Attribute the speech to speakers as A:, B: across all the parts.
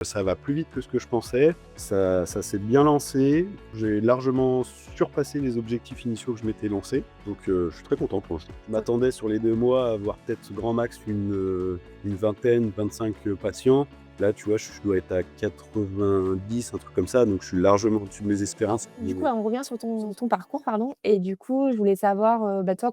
A: Ça va plus vite que ce que je pensais, ça s'est bien lancé. J'ai largement surpassé les objectifs initiaux que je m'étais lancés, donc je suis très content pour l'instant. Je m'attendais sur les 2 mois à avoir peut-être grand max une vingtaine, 25 patients. Là, tu vois, je dois être à 90, un truc comme ça, donc je suis largement au-dessus de mes espérances.
B: Du coup, on revient sur ton parcours, pardon, et du coup, je voulais savoir, toi,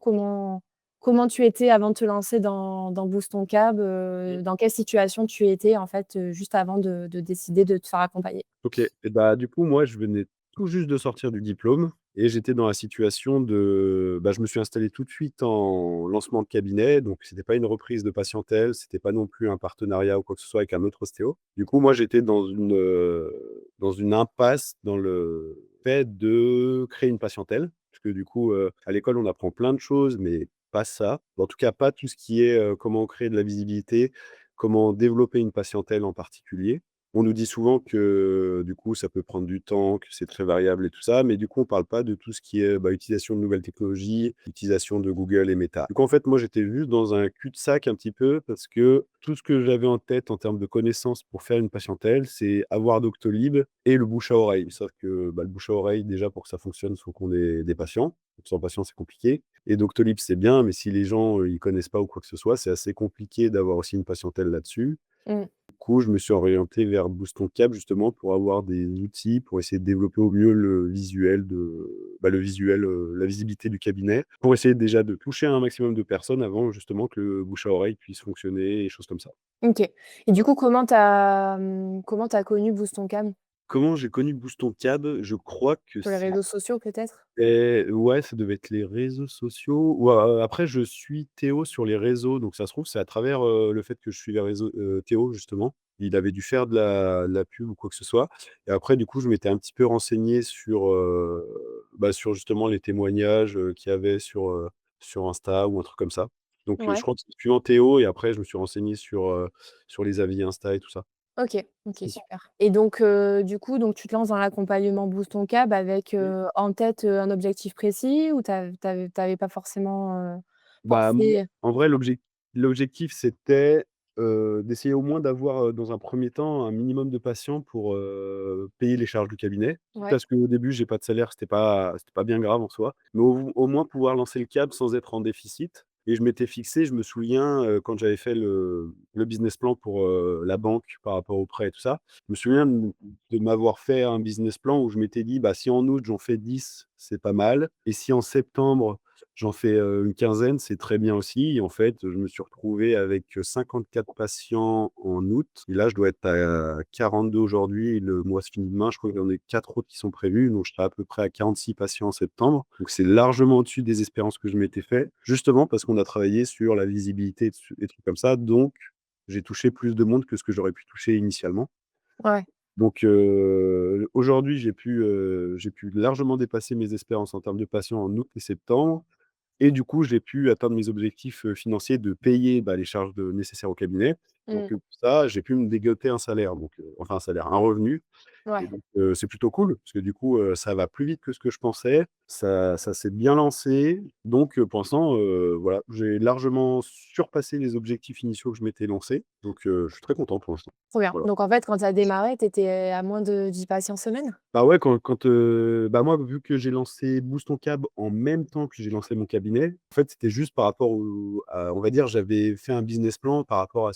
B: comment tu étais avant de te lancer dans Boost ton Cab, dans quelle situation tu étais, en fait, juste avant de décider de te faire accompagner?
A: OK et bah, du coup, moi, je venais tout juste de sortir du diplôme et j'étais dans la situation je me suis installé tout de suite en lancement de cabinet, donc c'était pas une reprise de patientèle, c'était pas non plus un partenariat ou quoi que ce soit avec un autre ostéo. Du coup, moi, j'étais dans une impasse dans le fait de créer une patientèle, parce que du coup, à l'école, on apprend plein de choses, mais pas ça. En tout cas, pas tout ce qui est, comment créer de la visibilité, comment développer une patientèle en particulier. On nous dit souvent que, du coup, ça peut prendre du temps, que c'est très variable et tout ça, mais du coup, on parle pas de tout ce qui est, utilisation de nouvelles technologies, utilisation de Google et Meta. Donc en fait, moi, j'étais juste dans un cul-de-sac un petit peu parce que tout ce que j'avais en tête en termes de connaissances pour faire une patientèle, c'est avoir Doctolib et le bouche à oreille. Sauf que, le bouche à oreille, déjà, pour que ça fonctionne, il faut qu'on ait des patients. Donc sans patients, c'est compliqué et Doctolib, c'est bien, mais si les gens, ils connaissent pas ou quoi que ce soit, c'est assez compliqué d'avoir aussi une patientèle là-dessus.
B: Mmh.
A: Du coup, je me suis orienté vers Boost ton Cap justement pour avoir des outils pour essayer de développer au mieux le visuel, la visibilité du cabinet, pour essayer déjà de toucher un maximum de personnes avant justement que le bouche à oreille puisse fonctionner et choses comme ça.
B: OK, et du coup, comment tu as connu Boost ton Cab?
A: Comment j'ai connu Boost ton Cab? Je crois que
B: Sur les réseaux sociaux, peut-être?
A: ouais, ça devait être les réseaux sociaux ou après je suis Théo sur les réseaux, donc ça se trouve, c'est à travers, le fait que je suis les réseaux, Théo justement. Il avait dû faire de la pub ou quoi que ce soit et après du coup, je m'étais un petit peu renseigné sur justement les témoignages, qu'il y avait sur Insta ou un truc comme ça. Donc je
B: Ouais.
A: crois que c'est suivant Théo et après je me suis renseigné sur les avis Insta et tout ça.
B: OK, OK, super, et donc du coup, donc tu te lances dans l'accompagnement Boost ton Cab avec, en tête, un objectif précis ou tu avais pas forcément,
A: Moi,
B: pensé?
A: en vrai, l'objectif, c'était, d'essayer au moins d'avoir, dans un premier temps, un minimum de patients pour, payer les charges du cabinet. Quitte
B: Ouais.
A: à ce qu'au début, j'ai pas de salaire, c'était pas bien grave en soi, mais au moins pouvoir lancer le cab sans être en déficit et je m'étais fixé, je me souviens, quand j'avais fait le business plan pour, la banque par rapport aux prêts et tout ça, je me souviens de m'avoir fait un business plan où je m'étais dit: «Bah, si en août, j'en fais 10, c'est pas mal et si en septembre, j'en fais, une quinzaine, c'est très bien aussi et en fait, je me suis retrouvé avec, 54 patients en août et là, je dois être à 42 aujourd'hui et le mois se finit demain. Je crois qu'il y en a 4 autres qui sont prévus, donc je serai à peu près à 46 patients en septembre. Donc c'est largement au-dessus des espérances que je m'étais fait, justement parce qu'on a travaillé sur la visibilité des trucs comme ça, donc j'ai touché plus de monde que ce que j'aurais pu toucher initialement.
B: Ouais.
A: Donc aujourd'hui, j'ai pu largement dépasser mes espérances en termes de patients en août et septembre et du coup, j'ai pu atteindre mes objectifs, financiers de payer, les charges nécessaires au cabinet. Donc,
B: Mmh.
A: pour ça, j'ai pu me dégoter un salaire, donc, enfin un salaire, un revenu et
B: Ouais.
A: donc, c'est plutôt cool parce que du coup, ça va plus vite que ce que je pensais. Ça s'est bien lancé donc, pour l'instant, voilà, j'ai largement surpassé les objectifs initiaux que je m'étais lancés donc, je suis très content pour l'instant.
B: Trop bien.
A: Voilà.
B: Donc en fait, quand tu as démarré, tu étais à moins de 10 patients semaine?
A: Bah, ouais, moi, vu que j'ai lancé Boost ton Cab en même temps que j'ai lancé mon cabinet, en fait, c'était juste par rapport on va dire, j'avais fait un business plan par rapport à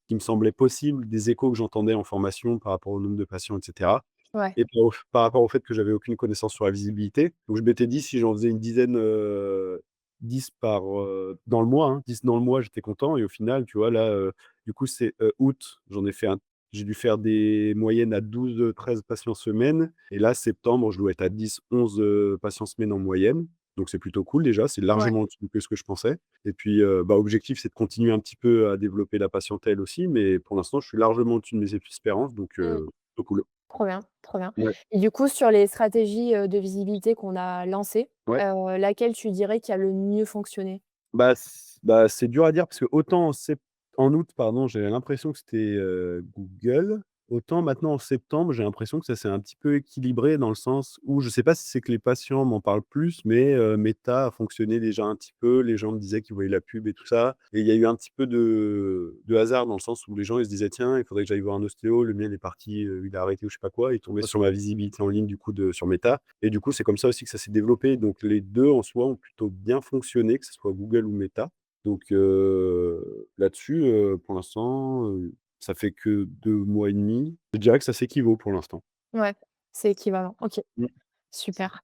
A: qui me semblait possible, des échos que j'entendais en formation par rapport au nombre de patients et cetera
B: Ouais.
A: et par rapport au fait que j'avais aucune connaissance sur la visibilité. Donc je m'étais dit si j'en faisais une dizaine, 10 dans le mois, hein, 10 dans le mois, j'étais content et au final, tu vois, là, du coup, c'est, août, j'ai dû faire des moyennes à 12, 13 patients semaine et là, septembre, je dois être à 10, 11, patients semaine en moyenne. Donc c'est plutôt cool déjà, c'est
B: Ouais.
A: largement au-dessus que ce que je pensais et puis, objectif, c'est de continuer un petit peu à développer la patientèle aussi, mais pour l'instant, je suis largement au-dessus de mes espérances donc,
B: Mmh.
A: plutôt cool.
B: Trop bien, trop bien,
A: Ouais,
B: et du coup, sur les stratégies, de visibilité qu'on a lancées,
A: ouais.
B: laquelle tu dirais qui a le mieux fonctionné?
A: C'est dur à dire parce que autant en août, pardon, j'avais l'impression que c'était, Google Autant maintenant en septembre, j'ai l'impression que ça s'est un petit peu équilibré dans le sens où je sais pas si c'est que les patients m'en parlent plus, mais Meta a fonctionné déjà un petit peu. Les gens me disaient qu'ils voyaient la pub et tout ça et il y a eu un petit peu de hasard dans le sens où les gens, ils se disaient: «Tiens, il faudrait que j'aille voir un ostéo». Le mien, il est parti, il a arrêté ou je sais pas quoi. Il tombait sur ma visibilité en ligne du coup de sur Meta et du coup, c'est comme ça aussi que ça s'est développé. Donc les 2 en soi ont plutôt bien fonctionné, que ce soit Google ou Meta. Donc là-dessus, pour l'instant, ça fait que 2 mois et demi. Je dirais que ça s'équivaut pour l'instant.
B: Ouais, c'est équivalent. OK,
A: Mmh.
B: super.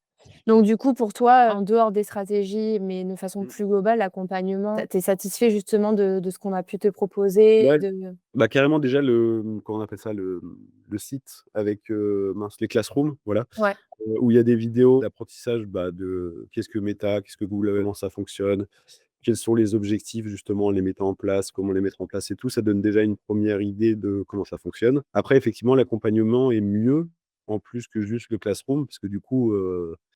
B: Donc du coup, pour toi, en dehors des stratégies, mais de façon
A: Mmh.
B: plus globale, l'accompagnement, tu es satisfait justement de ce qu'on a pu te proposer,
A: Ouais,
B: de
A: bah, carrément déjà comment on appelle ça? Le site avec, mince, les classrooms, voilà,
B: ouais.
A: où il y a des vidéos d'apprentissage, bah, de qu'est-ce que Meta, qu'est-ce que Google, comment ça fonctionne, quels sont les objectifs justement en les mettant en place, comment les mettre en place et tout. Ça donne déjà une première idée de comment ça fonctionne. Après effectivement, l'accompagnement est mieux, en plus que juste le classroom, parce que du coup,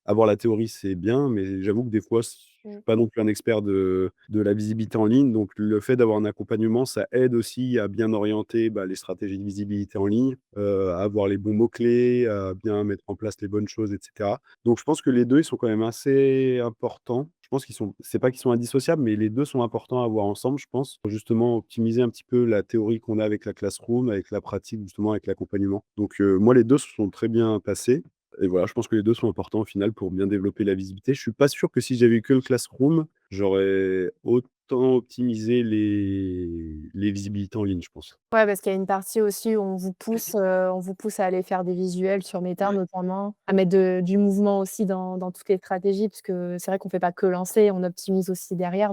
A: avoir la théorie, c'est bien, mais j'avoue que des fois, je
B: Mmh.
A: suis pas non plus un expert de la visibilité en ligne. Donc le fait d'avoir un accompagnement, ça aide aussi à bien orienter, bah, les stratégies de visibilité en ligne, à avoir les bons mots-clés, à bien mettre en place les bonnes choses et cetera. Donc je pense que les 2 ils sont quand même assez importants. Je pense qu'ils sont c'est pas qu'ils sont indissociables, mais les 2 sont importants à avoir ensemble, je pense, pour justement optimiser un petit peu la théorie qu'on a avec la classroom, avec la pratique justement avec l'accompagnement. Donc moi les 2 se sont très bien passés et voilà, je pense que les 2 sont importants au final pour bien développer la visibilité. Je suis pas sûr que si j'avais eu que le classroom, j'aurais autant optimisé les visibilités en ligne, je pense.
B: Ouais, parce qu'il y a une partie aussi où on vous pousse à aller faire des visuels sur Meta
A: Ouais.
B: notamment, à mettre du mouvement aussi dans toutes les stratégies, parce que c'est vrai qu'on fait pas que lancer, on optimise aussi derrière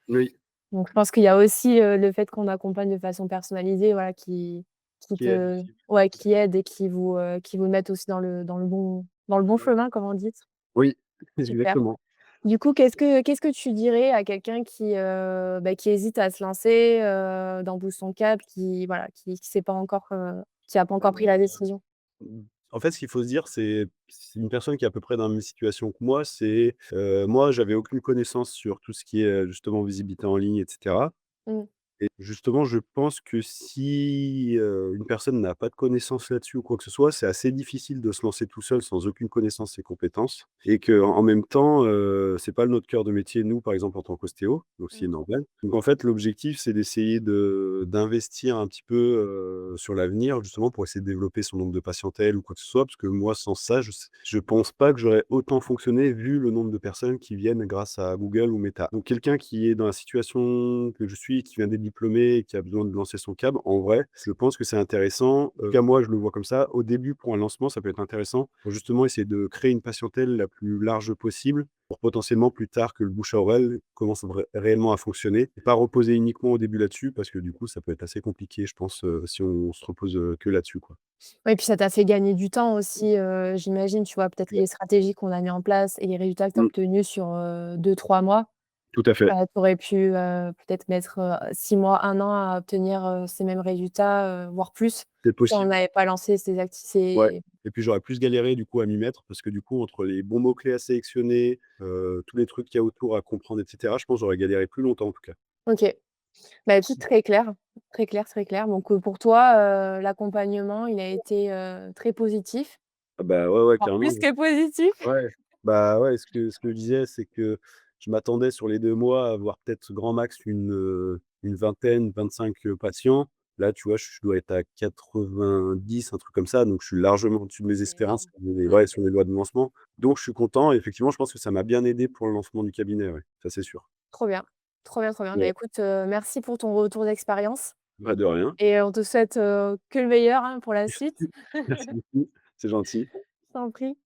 A: Oui,
B: donc je pense qu'il y a aussi, le fait qu'on accompagne de façon personnalisée, voilà, qui
A: qui aide
B: te
A: aussi.
B: ouais, qui aide et qui vous mettent aussi dans le bon
A: Ouais.
B: chemin, comme on dit.
A: Oui,
B: Super.
A: exactement.
B: Du coup, qu'est-ce que tu dirais à quelqu'un qui hésite à se lancer, dans Boost ton Cap, qui voilà, qui sait pas encore, qui a pas encore pris la décision?
A: Mmh. En fait, ce qu'il faut se dire, c'est une personne qui est à peu près dans la même situation que moi, c'est, moi, j'avais aucune connaissance sur tout ce qui est, justement visibilité en ligne et cetera.
B: Mmh.
A: Et justement, je pense que si, une personne n'a pas de connaissances là-dessus ou quoi que ce soit, c'est assez difficile de se lancer tout seul sans aucune connaissance et compétences et qu'en même temps, c'est pas notre cœur de métier, nous, par exemple, en tant qu'ostéo, donc ce qui est
B: Mmh.
A: normal. Donc en fait, l'objectif, c'est d'essayer d'investir un petit peu, sur l'avenir, justement, pour essayer de développer son nombre de patientèle ou quoi que ce soit. Parce que moi, sans ça, je pense pas que j'aurais autant fonctionné vu le nombre de personnes qui viennent grâce à Google ou Meta. Donc quelqu'un qui est dans la situation que je suis, qui vient d'être diplômé et qui a besoin de lancer son CAB, en vrai, je pense que c'est intéressant. En tout cas, moi, je le vois comme ça. Au début, pour un lancement, ça peut être intéressant pour justement essayer de créer une patientèle la plus large possible pour potentiellement plus tard que le bouche à oreille commence réellement à fonctionner et pas reposer uniquement au début là-dessus parce que du coup, ça peut être assez compliqué, je pense, si on se repose, que là-dessus, quoi.
B: Ouais, puis ça t'a fait gagner du temps aussi, j'imagine, tu vois? Peut-être
A: Ouais.
B: les stratégies qu'on a mis en place et les résultats que tu as
A: Mmh,
B: obtenus sur, 2-3 mois.
A: tout à fait.
B: Tu aurais pu, peut-être mettre, 6 mois, 1 an à obtenir, ces mêmes résultats, voire plus,
A: C'est
B: si on
A: possible.
B: n'avait pas lancé
A: Ouais
B: ces
A: et puis j'aurais plus galéré du coup à m'y mettre parce que du coup entre les bons mots-clés à sélectionner, tous les trucs qu'il y a autour à comprendre et cetera, je pense j'aurais galéré plus longtemps en tout cas.
B: OK. Bah, écoute, très clair, très clair, très clair. Donc, pour toi, l'accompagnement, il a été, très positif,
A: Ah bah, ouais, ouais,
B: voire
A: carrément.
B: plus que positif.
A: Ouais, bah, ouais, ce que je disais, c'est que je m'attendais sur les 2 mois à avoir peut-être grand max une vingtaine, 25, patients. Là, tu vois, je dois être à 90, un truc comme ça, donc je suis largement au-dessus de mes
B: C'est
A: espérances
B: énorme.
A: ouais, sur les lois de lancement. Donc je suis content et effectivement, je pense que ça m'a bien aidé pour le lancement du cabinet, ouais, ça c'est sûr.
B: Trop bien, trop bien, trop bien. Bah,
A: Ouais,
B: écoute, merci pour ton retour d'expérience
A: bah, de rien.
B: et on te souhaite, que le meilleur, hein, pour la suite.
A: Merci beaucoup, c'est gentil.
B: Je t'en prie.